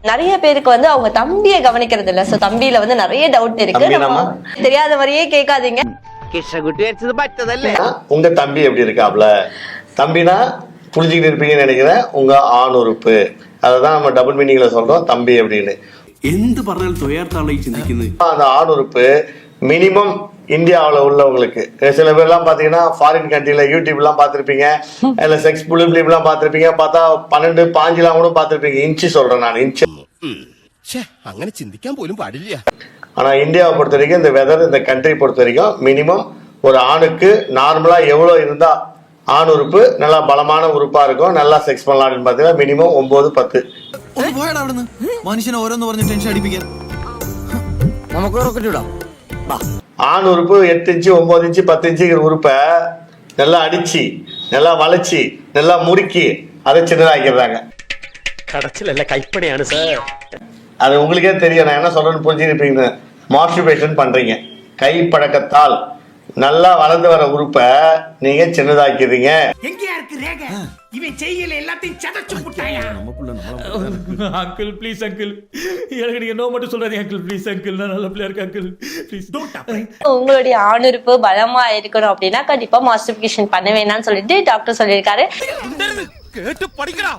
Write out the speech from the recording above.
நிறைய பேருக்கு வந்து அவங்க தம்பியை கவனிக்கிறது இல்ல. சோ தம்பியில வந்து நிறைய டவுட் இருக்கு. தெரியாத மாதிரியே கேட்காதீங்க. உங்க தம்பி எப்படி இருக்காப்ல? தம்பினா புரிஞ்சுக்கிட்டு இருப்பீங்கன்னு நினைக்கிறேன். உங்க ஆண் உறுப்பு, அததான் நம்ம டபுள் மீனிங்ல சொல்றோம் தம்பி அப்படின்னு. அந்த ஆண் உறுப்பு மினிமம் இந்தியாவில் உள்ளவங்களுக்கு, சில பேர்லாம் பாத்தீங்கன்னா ஃபாரின் கண்ட்ரில யூடியூப்லாம் பார்த்துருப்பீங்க, இல்ல செக்ஸ் புலிப்லாம் பார்த்துருப்பீங்க. பார்த்தா 12, 15 கூட பார்த்துருப்பீங்க. இன்ச்சு சொல்றேன் நான், இன்ச்சு. അങ്ങനെ ചിന്തിക്കാൻ പോലും പാടില്ല. ஆனா இந்தியாவை பொறுத்த வரைக்கும், இந்த வெதர், இந்த கண்ட்ரி பொறுத்த வரைக்கும் மினிமம் ஒரு ஆணுக்கு நார்மலா எவ்வளவு இருந்தா ஆண் உறுப்பு நல்லா பலமான உறுப்பா இருக்கும், நல்லா செக்ஸ் பண்ணலாம் அப்படின்னு பாத்தீங்கன்னா மினிமம் 9, 10. മനുഷ്യനെ ഓരോന്ന് പറഞ്ഞ് ടെൻഷൻ അടിപ്പിക്കാൻ ஆண் உறுப்பு 8 இன்ச்சு, 9 இன்ச்சு, 10 இன்ச்சுங்கிற உறுப்பை நல்லா அடிச்சு, நல்லா வளைச்சி, நல்லா முறுக்கி அதை சின்னதாக்கிறாங்க. கடைசியில் எல்லாம் கைப்படையானு சார். அது உங்களுக்கே தெரியும் நான் என்ன சொல்றேன்னு புரிஞ்சுருப்பீங்க. மாஸ்டர்பேஷன் பண்றீங்க, கை பழக்கத்தால் நல்லா வளர்ந்து வர உறுப்பை நீங்க சின்னதாக்கிறீங்க. எங்கயா இருக்கு ரேகை? இவன் செய்யல எல்லாத்தையும் சதச்சு போட்டாயா? அங்கிள் ப்ளீஸ் அங்கிள், எனக்கு நீங்க நோ மட்டும் சொல்றாதீங்க அங்கிள் ப்ளீஸ் அங்கிள், நான் நல்ல பிள்ளையா இருக்கேன் அங்கிள் ப்ளீஸ். உங்களுடைய ஆணுறுப்பு பலமா இருக்கணும் அப்படின்னா கண்டிப்பா மாஸ்டர்பிகேஷன் பண்ண வேணாம்னு சொல்லிட்டு டாக்டர் சொல்லியிருக்காரு. கேட்டு படிக்கிறா.